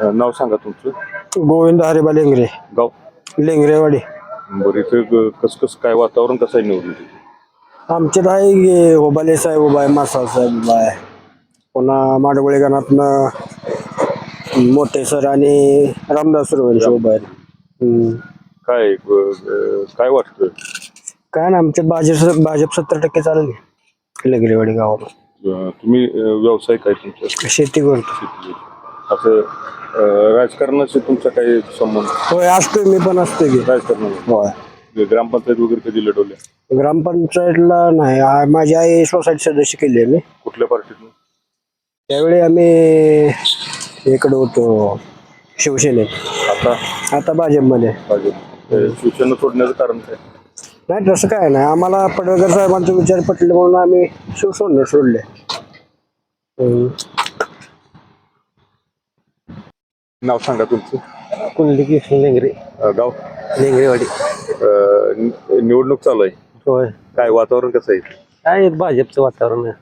नाव सांगा तुमचं. गोविंद हरिबा लेंगरे, गाव. लेंगरेवाडी. बरं, इथे कसं काय वातावरण कसं आहे निवडणुकीचं? आमच्यात आहे ओबाले साहेब उभा आहे, मासाळ साहेब उभा आहे, पुन्हा माडगोळे गणातनं मोठे सर आणि रामदास सुरवंशी उभा आहे. काय वाटतं? काय ना आमच्यात भाजप 70% चालेल लेंगरेवाडी गावात. तुम्ही व्यवसाय काय तुमचा? शेती करतो. शेती. असं राजकारणाशी तुमचा काही संबंध? होय, असतोय, मी पण असतोय की राजकारणामध्ये. होय. ग्रामपंचायत वगैरे कधी लढवल्या? ग्रामपंचायतला नाही, माझी आई सोसायटी सदस्य केली आहे मी. कुठल्या पार्टीतून? त्यावेळी आम्ही इकडे होतो शिवसेनेत, आता भाजपमध्ये. शिवसेना सोडण्याचं कारण काय? नाही तसं काय नाही, आम्हाला पडवळकर साहेबांचे विचार पटले म्हणून आम्ही शिवसेना सोडले. नाव सांगा तुमचं. कुंडलिकी लेंगरे, गाव. लेंगरेवाडी. निवडणूक चालू आहे. होय. काय वातावरण कसं आहे? काय भाजपचं वातावरण आहे.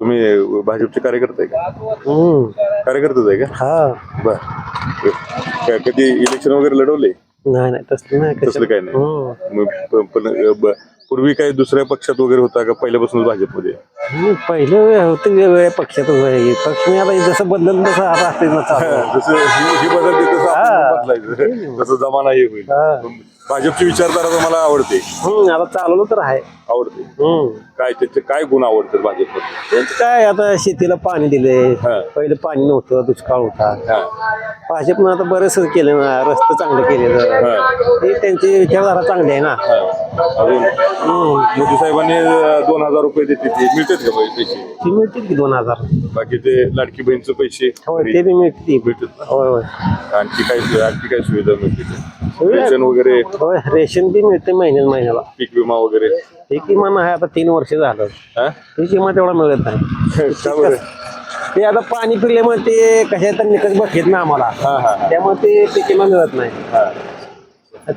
तुम्ही भाजपचे कार्यकर्ते आहे का? कार्यकर्तेच आहे का? हा. बर. कधी इलेक्शन वगैरे लढवले? नाही नाही, तसलं काय नाही. पण पूर्वी काही दुसऱ्या पक्षात वगैरे होता का पहिल्यापासून भाजपमध्ये? पहिले होते वेगवेगळ्या पक्षातच आहे. पक्ष मी आता जसं बदललं तसं आता असते जसं ही बदलते तसं आपण बदलायचं, तसं जमाना हे होईल. भाजपची विचारधारा तुम्हाला आवडते? आता चालवलं तर आहे. आवडते. काय त्याचे काय गुण आवडतात भाजपमध्ये? त्यांचं काय, आता शेतीला पाणी दिले, पहिले पाणी नव्हतं, दुष्काळ होता. भाजपनं आता बरेच केलं ना, रस्ते चांगले केले, त्यांची विचारधारा चांगली आहे ना. अजून मोदी साहेबांनी 2000 रुपये देते, मिळतात का पैसे? ती मिळतील की 2000. बाकी ते लाडकी बहीणचे पैसे? होय, ते बी मिळते. भेटत. होय होय. आणखी काय सुविधा मिळते? रेशन वगैरे? होय, रेशन बी मिळते महिन्याला. पीक विमा वगैरे? पीक विमा नाही, आता 3 वर्ष झालं. पीक विमा तेवढा मिळत नाही. ते आता पाणी पिल्यामुळे ते कशा तर निकष बघत ना आम्हाला, त्यामुळे ते पीक विमा मिळत नाही.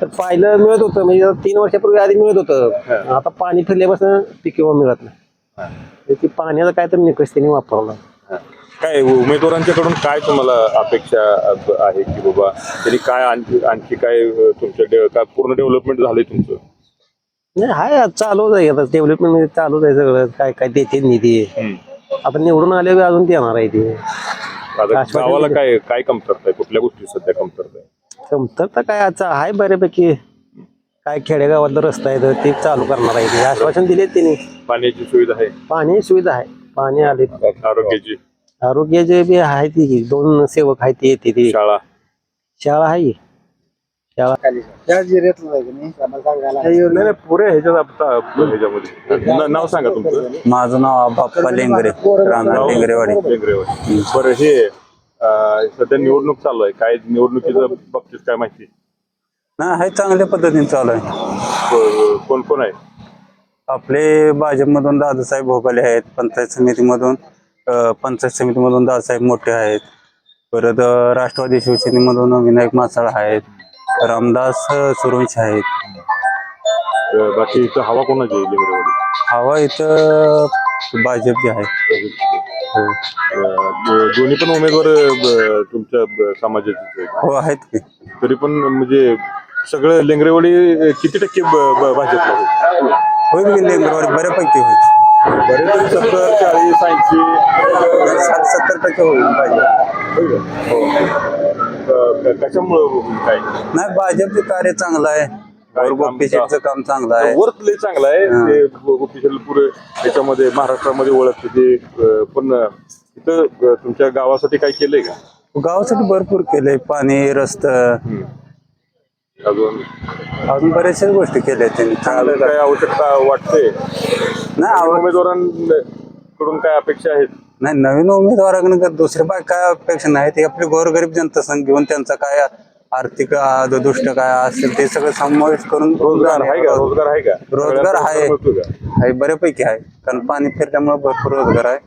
तर पाहिलं मिळत होतं, म्हणजे 3 वर्षापूर्वी आधी मिळत होतं. आता पाणी फिरल्यापासून पीक विमा मिळत नाही. ते पाण्याचा काय तर निकष त्यांनी वापरला. काय उमेदवारांच्याकडून काय तुम्हाला अपेक्षा आहे की बाबा त्यांनी काय आणखी काय तुमच्या काय पूर्ण डेव्हलपमेंट झालंय तुमचं? नाही, हाय चालूच आहे. आता डेव्हलपमेंट चालूच आहे सगळं. काय काय देते निधी, आता निवडून आले अजून देणार आहे ते. आता गावाला काय काय कमतरता आहे? कुठल्या गोष्टी सध्या कमतरता आहे? कमतरता काय आता आहे बऱ्यापैकी. काय खेडेगावातलं रस्ता आहे ते चालू करणार आहे, ते आश्वासन दिले त्यांनी. पाण्याची सुविधा आहे? पाणी सुविधा आहे, पाणी आले. आरोग्याची बी आहे, ती 2 सेवक आहे, ते येते. ती शाळा आहे. शाळा पुरे ह्याच्यामध्ये. नाव सांगा तुमचं. माझं नाव बाप्पा लेंगरे, राहणार लेंगरेवाडी. बरं, हे सध्या निवडणूक चालू आहे, काय निवडणुकीच्या बाबतीत काय माहिती? नाही, आहे चांगल्या पद्धतीने चालू आहे. कोण कोण आहे? आपले भाजपमधून दादासाहेब भोगाले आहेत, पंचायत समितीमधून दादासाहेब मोठे आहेत. परत राष्ट्रवादी शिवसेनेमधून विनायक मासाळ आहेत, रामदास सुरवंशी आहेत. बाकी इथं हवा कोणाची आहे? हवा इथं भाजपची आहे. दोन्ही पण उमेदवार तुमच्या समाजाचे? हो, आहेत की. तरी पण म्हणजे सगळं लेंगरेवाडी किती टक्के भाजपला होईल की? लेंगरेवाडी बऱ्यापैकी होईल. बरेच 70, 40, 80, 60-70% होईल पाहिजे. कशामुळे काय? नाही, भाजपचे कार्य चांगलं आहे. गोपी शेठचं काम चांगलं आहे. वर्क लय चांगलं आहे. गोपी शेठ पुरे त्याच्यामध्ये महाराष्ट्रामध्ये ओळखते ते. पण इथं तुमच्या गावासाठी काय केलंय का? गावासाठी भरपूर केलंय, पाणी, रस्ता, अजून बऱ्याचशा गोष्टी केल्या त्यांनी. काय आवश्यकता वाटते? नाही, उमेदवारांकडून काय अपेक्षा आहेत? नाही, नवीन उमेदवाराकडून दुसरे काय अपेक्षा नाही. ते आपली गोरगरीब जनता संघ घेऊन त्यांचा काय आर्थिक दुष्ट काय असेल ते सगळं समावेश करून. रोजगार आहे का? रोजगार आहे का? रोजगार आहे, बऱ्यापैकी आहे. कारण पाणी फिरल्यामुळे भरपूर रोजगार आहे.